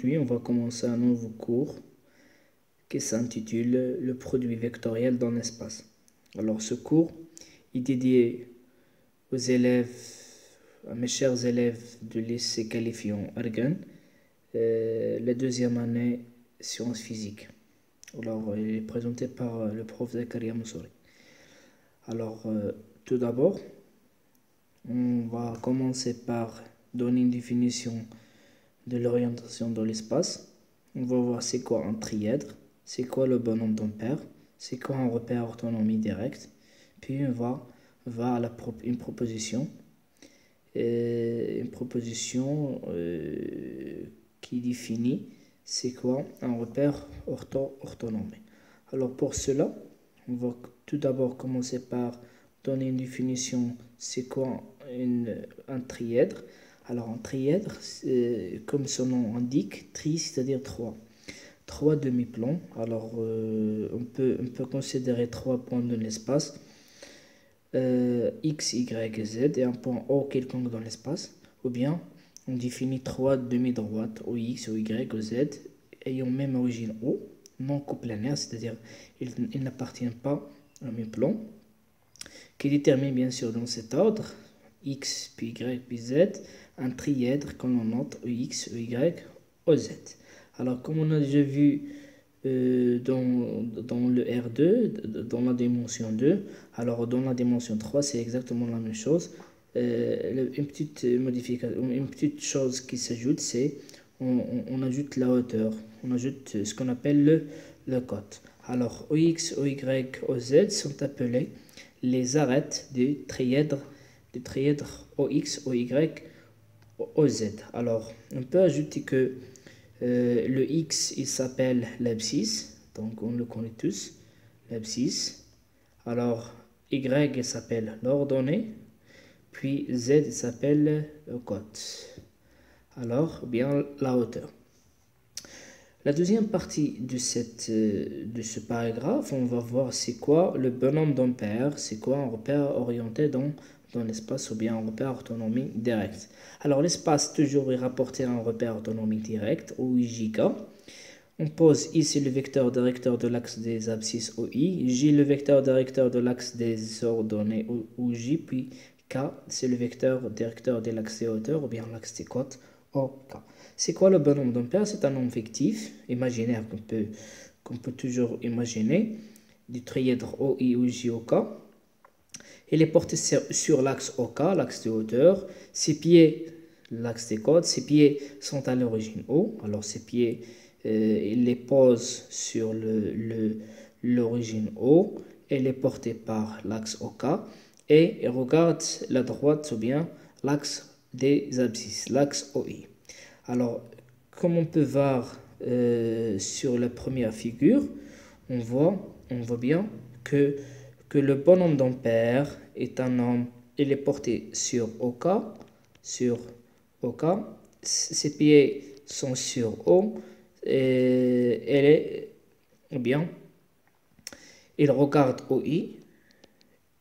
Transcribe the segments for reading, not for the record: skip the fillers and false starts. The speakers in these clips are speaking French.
Aujourd'hui, on va commencer un nouveau cours qui s'intitule Le produit vectoriel dans l'espace. Alors, ce cours est dédié aux élèves, à mes chers élèves du lycée qualifiant Argan, la deuxième année sciences physiques. Alors, il est présenté par le prof Zakaria Moussouri. Alors, tout d'abord, on va commencer par donner une définition de l'orientation dans l'espace. On va voir c'est quoi un trièdre, c'est quoi le bonhomme d'Ampère, c'est quoi un repère orthonomie directe. Puis on va à une proposition, qui définit c'est quoi un repère orthonomie. Alors pour cela, on va tout d'abord commencer par donner une définition, c'est quoi un trièdre. Alors un trièdre, comme son nom indique, tri c'est-à-dire trois demi-plans. Alors on peut considérer 3 points dans l'espace, X, Y et Z, et un point O quelconque dans l'espace. Ou bien on définit 3 demi-droites, O X, O Y, O Z, ayant même origine O, non coplanaire, c'est-à-dire ils n'appartiennent pas au même plan, qui détermine bien sûr dans cet ordre, X, puis Y, puis Z, un trièdre qu'on note EX, EY, OZ. Alors, comme on a déjà vu dans le R2, dans la dimension 2, alors dans la dimension 3, c'est exactement la même chose. Une petite modification, une petite chose qui s'ajoute, c'est on ajoute la hauteur, on ajoute ce qu'on appelle le cote. Alors, OX, OY, OZ sont appelés les arêtes du trièdre OX, OY, OZ. Alors, on peut ajouter que le X, il s'appelle l'abscisse, donc on le connaît tous, l'abscisse. Alors, Y, il s'appelle l'ordonnée, puis Z, il s'appelle le cote. Alors, bien la hauteur. La deuxième partie de ce paragraphe, on va voir c'est quoi le bonhomme d'Ampère, c'est quoi un repère orienté dans l'espace ou bien un repère orthonomie directe. Alors l'espace toujours est rapporté à un repère orthonomie directe, OIJK. On pose I c'est le vecteur directeur de l'axe des abscisses OI, J le vecteur directeur de l'axe des ordonnées OJ, puis K c'est le vecteur directeur de l'axe des hauteurs ou bien l'axe des côtes OK. C'est quoi le bonhomme d'Ampère? C'est un nombre fictif, imaginaire qu'on peut toujours imaginer, du trièdre OI, OJ, OK. Il est porté sur l'axe OK, l'axe de hauteur. Ses pieds, l'axe des côtes, ses pieds sont à l'origine O. Alors ses pieds, il les pose sur l'origine O. Il est porté par l'axe OK. Et il regarde la droite ou bien l'axe des abscisses, l'axe OI. Alors, comme on peut voir sur la première figure, on voit bien que le bonhomme d'Ampère est un nombre, il est porté sur OK, ses pieds sont sur O, et il regarde OI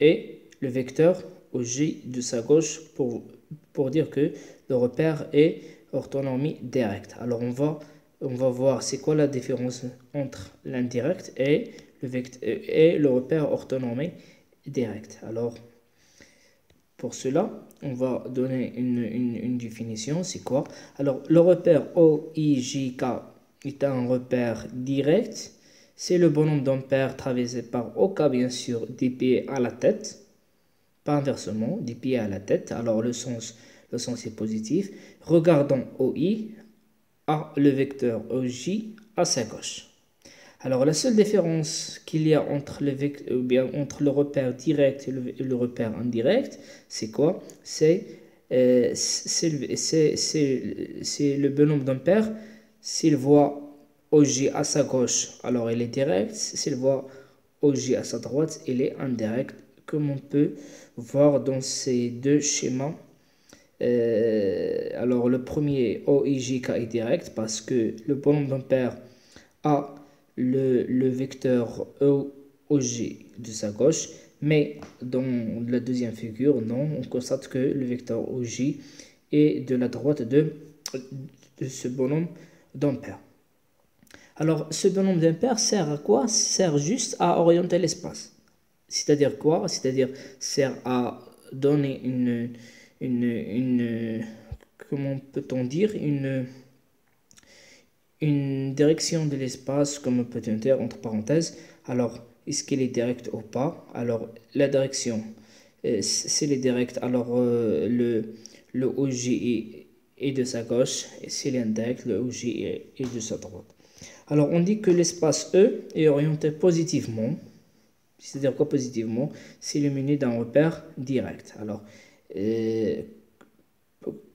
et le vecteur OJ de sa gauche pour dire que le repère est orthonomie directe. Alors on va voir c'est quoi la différence entre l'indirect et le repère orthonomie directe. Alors pour cela, on va donner une définition, c'est quoi? Alors le repère OIJK est un repère direct. C'est le bonhomme d'Ampère traversé par OK, bien sûr, des pieds à la tête, pas inversement, des pieds à la tête. Alors le sens est positif. Regardons OI à le vecteur OJ à sa gauche. Alors la seule différence qu'il y a entre le repère direct et le repère indirect, c'est quoi? C'est le bonhomme d'Ampère. S'il voit OJ à sa gauche, alors il est direct. S'il voit OJ à sa droite, il est indirect, comme on peut voir dans ces deux schémas. Alors le premier OIJK est direct parce que le bonhomme d'Ampère a le vecteur OJ de sa gauche, mais dans la deuxième figure, non, on constate que le vecteur OJ est de la droite de ce bonhomme d'ampères. Alors, ce bonhomme d'ampères sert à quoi? Sert juste à orienter l'espace. C'est-à-dire quoi? C'est-à-dire sert à donner comment peut-on dire, une direction de l'espace, comme on peut dire entre parenthèses. Alors, est-ce qu'elle est directe ou pas? Alors, la direction, s'il est direct, alors le OJ est de sa gauche, et s'il est indirect, le OJ est de sa droite. Alors, on dit que l'espace E est orienté positivement. C'est-à-dire quoi positivement? C'est illuminé d'un repère direct. Alors,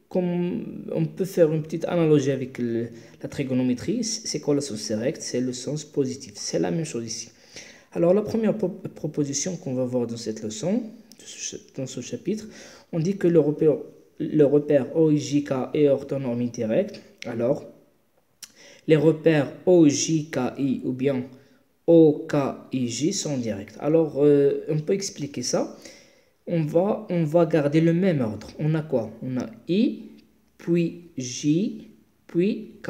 comme on peut faire une petite analogie avec la trigonométrie, c'est quoi le sens direct? C'est le sens positif. C'est la même chose ici. Alors, la première proposition qu'on va voir dans cette leçon, dans ce chapitre, on dit que le repère OIJK est orthonormé direct. Alors, les repères OJKI ou bien OKIJ sont directs. Alors, on peut expliquer ça. On va garder le même ordre. On a quoi? On a I, puis J, puis K.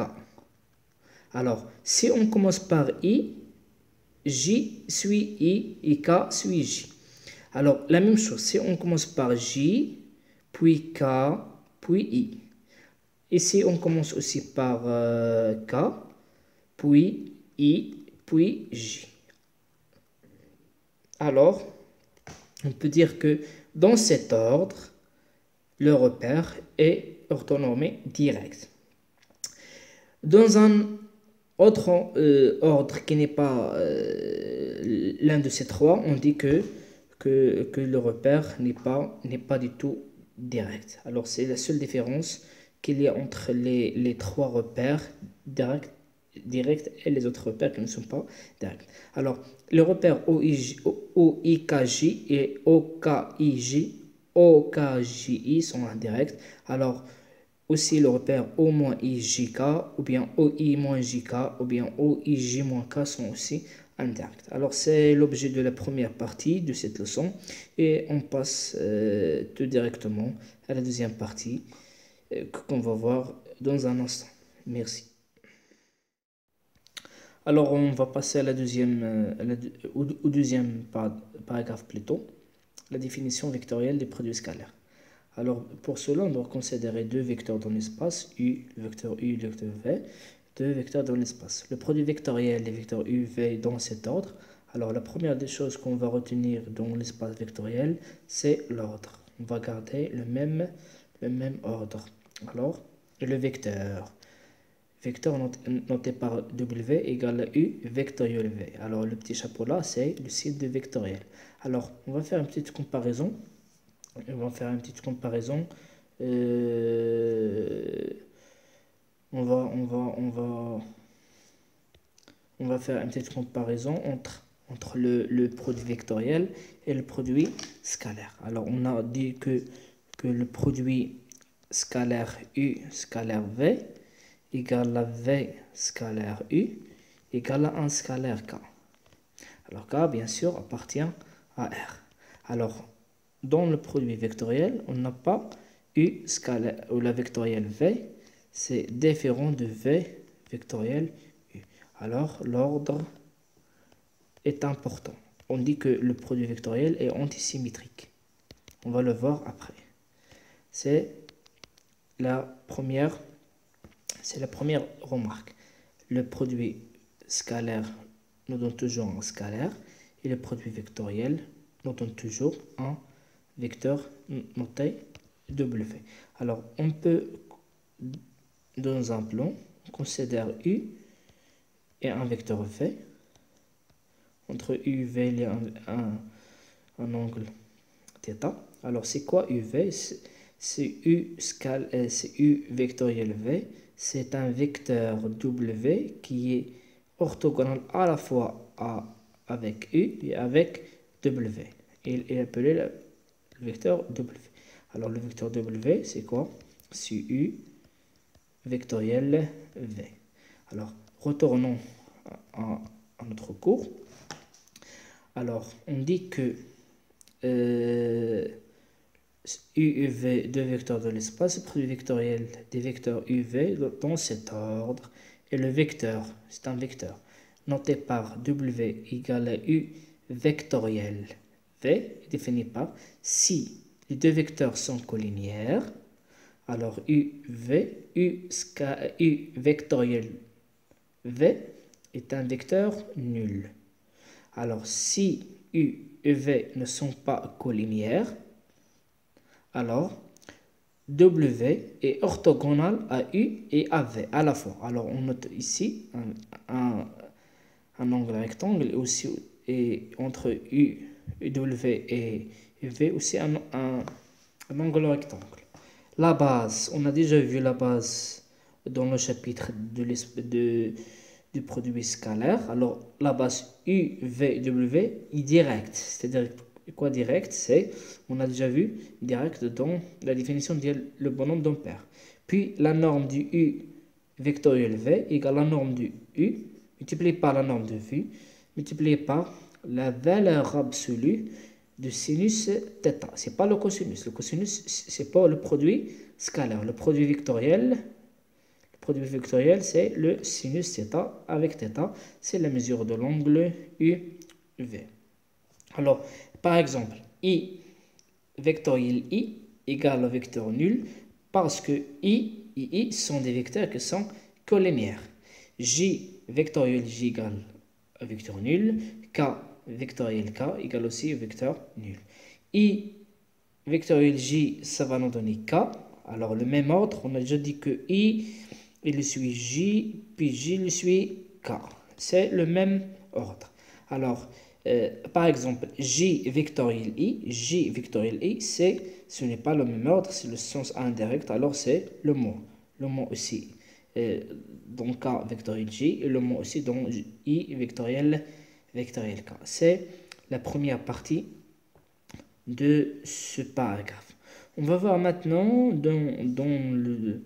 Alors, si on commence par I, J suit I et K suit J. Alors, la même chose, si on commence par J, puis K, puis I. Ici, on commence aussi par K, puis I, puis J. Alors, on peut dire que dans cet ordre, le repère est orthonormé direct. Dans un autre ordre qui n'est pas l'un de ces trois, on dit que le repère n'est pas du tout direct. Alors, c'est la seule différence qu'il y a entre les trois repères directs et les autres repères qui ne sont pas directs. Alors, le repère OIKJ et OKJI sont indirects. Alors, aussi le repère O-IJK ou bien OI-JK ou bien OIJ-K sont aussi indirects. Alors, c'est l'objet de la première partie de cette leçon et on passe tout directement à la deuxième partie qu'on va voir dans un instant. Merci. Alors, on va passer à la deuxième, au deuxième paragraphe plutôt, la définition vectorielle des produits scalaires. Alors, pour cela, on doit considérer deux vecteurs dans l'espace, U, le vecteur U, le vecteur V, deux vecteurs dans l'espace. Le produit vectoriel des vecteurs U, V dans cet ordre. Alors, la première des choses qu'on va retenir dans l'espace vectoriel, c'est l'ordre. On va garder le même ordre. Alors, le vecteur noté par W égale à U vectoriel V. Alors, le petit chapeau là, c'est le signe de vectoriel. Alors, on va faire une petite comparaison. On va faire une petite comparaison entre le produit vectoriel et le produit scalaire. Alors, on a dit que le produit scalaire U scalaire V égale à V scalaire U égale à 1 scalaire K. Alors, K, bien sûr, appartient à R. Alors, dans le produit vectoriel, on n'a pas U scalaire ou la vectorielle V, c'est différent de V vectoriel U. Alors, l'ordre est important. On dit que le produit vectoriel est antisymétrique. On va le voir après. C'est la première remarque. Le produit scalaire nous donne toujours un scalaire et le produit vectoriel nous donne toujours un vecteur noté W. Alors, on peut, dans un plan, considérer U et un vecteur V. Entre U et V, il y a un angle θ. Alors, c'est quoi UV? C'est U vectoriel V. C'est un vecteur W qui est orthogonal à la fois avec U et avec W. Il est appelé le vecteur W. Alors, le vecteur W, c'est quoi? C'est U vectoriel V. Alors, retournons à notre cours. Alors, on dit que U et V, deux vecteurs de l'espace, le produit vectoriel des vecteurs UV dans cet ordre et le vecteur, c'est un vecteur, noté par W égale à U vectoriel. V est défini par si les deux vecteurs sont collinéaires, alors U vectoriel V est un vecteur nul. Alors si U et V ne sont pas collinéaires, alors W est orthogonal à U et à V à la fois. Alors on note ici un angle rectangle et aussi entre U, W et V aussi un angle rectangle. La base, on a déjà vu la base dans le chapitre du produit scalaire. Alors la base U, V, W est directe. C'est-à-dire quoi direct? C'est, on a déjà vu, direct dans la définition du bonhomme d'ampère. Puis la norme du U vectoriel V égale la norme du U multiplié par la norme de V multiplié par la valeur absolue de sinus θ. C'est pas le cosinus. Le cosinus, c'est pas le produit scalaire. Le produit vectoriel, c'est le sinus θ avec θ. C'est la mesure de l'angle UV. Alors, par exemple, I vectoriel I égale au vecteur nul parce que I et I sont des vecteurs qui sont collinéaires. J vectoriel J égale au vecteur nul. K vectoriel K égale aussi au vecteur nul. I vectoriel J, ça va nous donner K. Alors, le même ordre, on a déjà dit que I, il suit J, puis J, il suit K. C'est le même ordre. Alors, par exemple, J vectoriel I, ce n'est pas le même ordre, c'est le sens indirect, alors c'est le mot. Le mot aussi dans K vectoriel J et le mot aussi dans I vectoriel K. C'est la première partie de ce paragraphe. On va voir maintenant dans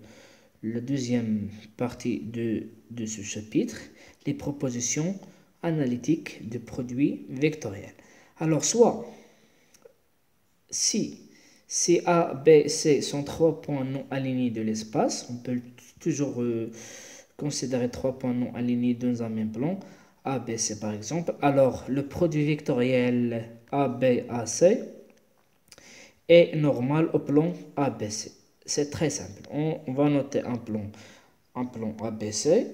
la deuxième partie de ce chapitre les propositions analytiques de produits vectoriels. Alors, soit si A, B, C sont trois points non alignés de l'espace, on peut toujours considérer trois points non alignés dans un même plan, A, B, C par exemple. Alors, le produit vectoriel A, B, A, C est normal au plan ABC. C'est très simple. On va noter un plan ABC.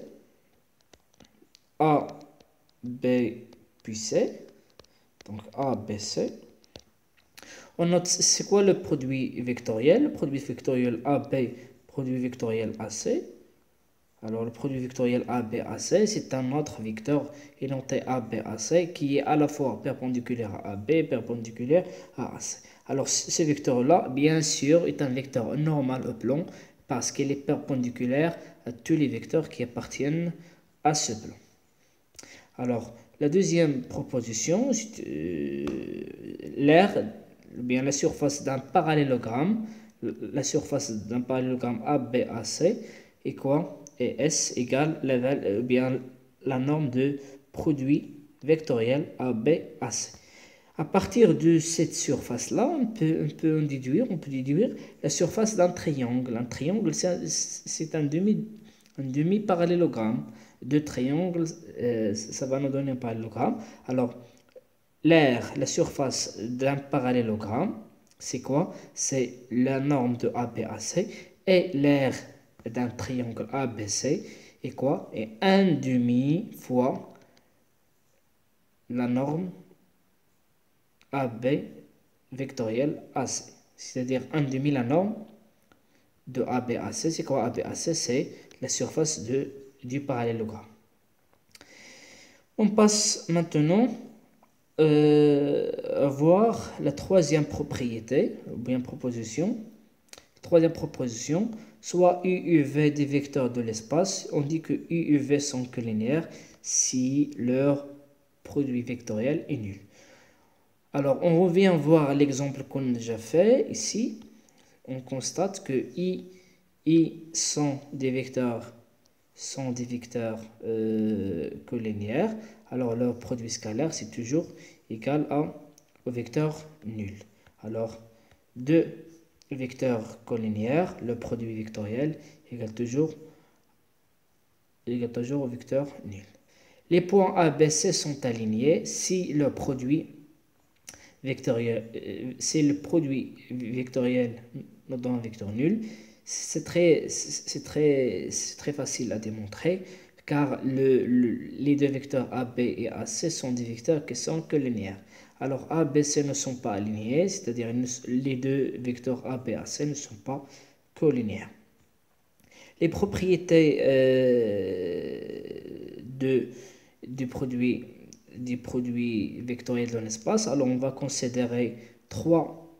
A, B, puis C. Donc A, B, C. On note c'est quoi le produit vectoriel? Le produit vectoriel AB, produit vectoriel AC. Alors le produit vectoriel AB, AC, c'est un autre vecteur noté AB, AC qui est à la fois perpendiculaire à AB, perpendiculaire à AC. Alors ce vecteur-là, bien sûr, est un vecteur normal au plan parce qu'il est perpendiculaire à tous les vecteurs qui appartiennent à ce plan. Alors, la deuxième proposition, l'aire, bien la surface d'un parallélogramme, ABAC est quoi? Et S égale la norme de produit vectoriel ABAC. À partir de cette surface-là, on peut déduire la surface d'un triangle. Un triangle, c'est un demi-parallélogramme. Deux triangles, ça va nous donner un parallélogramme. Alors, la surface d'un parallélogramme, c'est quoi? C'est la norme de ABAC. Et l'aire d'un triangle ABC est quoi? Et 1/2 fois la norme AB vectoriel AC. C'est-à-dire 1/2 la norme de ABAC. C'est quoi ABAC? C'est la surface du parallélogramme. On passe maintenant à voir la troisième propriété, ou bien proposition. Troisième proposition, soit U et V des vecteurs de l'espace. On dit que U et V sont collinéaires si leur produit vectoriel est nul. Alors, on revient voir l'exemple qu'on a déjà fait ici. On constate que I sont des vecteurs collinéaires. Alors, leur produit scalaire, c'est toujours égal au vecteur nul. Alors, deux vecteurs collinéaires, le produit vectoriel égale toujours égale toujours au vecteur nul. Les points A, B, C sont alignés si le produit vectoriel, dans un vecteur nul. C'est très facile à démontrer car les deux vecteurs A, B et A, C sont des vecteurs qui sont linéaires. Alors A, B, C ne sont pas alignés, c'est-à-dire les deux vecteurs A, B, A, C ne sont pas collinéaires. Les propriétés du produit vectoriel dans l'espace. Alors on va considérer trois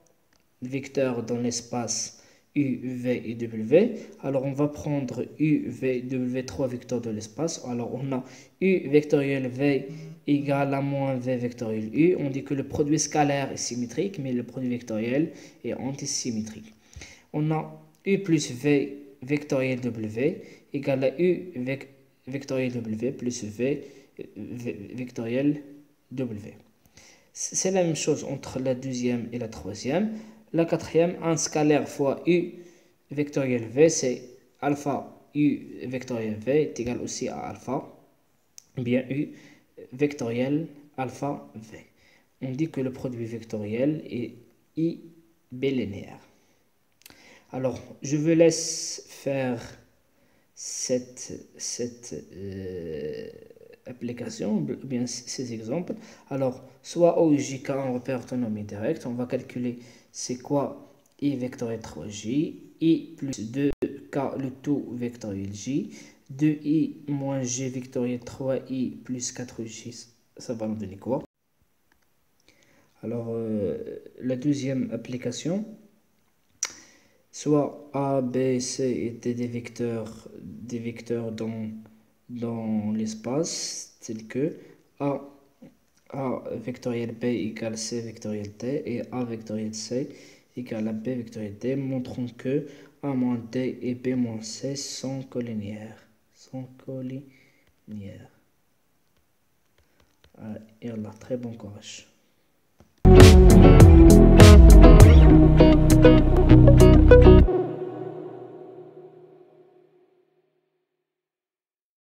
vecteurs dans l'espace U, V et W. Alors on va prendre U, V, W, trois vecteurs de l'espace. Alors on a U vectoriel V égale à moins V vectoriel U. On dit que le produit scalaire est symétrique, mais le produit vectoriel est antisymétrique. On a U plus V vectoriel W égale à U vectoriel W plus V vectoriel W. C'est la même chose entre la deuxième et la troisième. La quatrième, un scalaire fois U vectoriel V, c'est alpha U vectoriel V est égal aussi à alpha, bien U vectoriel alpha V. On dit que le produit vectoriel est I bilinéaire. Alors, je vous laisse faire cette application, ou bien ces exemples. Alors, soit OJK en repère autonomie directe, on va calculer c'est quoi I vectoriel 3J, I plus 2K le tout vectoriel J, 2I moins G vectoriel 3I plus 4J, ça va nous donner quoi? Alors, la deuxième application, soit A, B, C étaient des vecteurs dans l'espace, tels que A vectoriel B égale C vectoriel T et A vectoriel C égale à B vectoriel D, montrons que A moins D et B moins C sont collinéaires. Et Allah, très bon courage.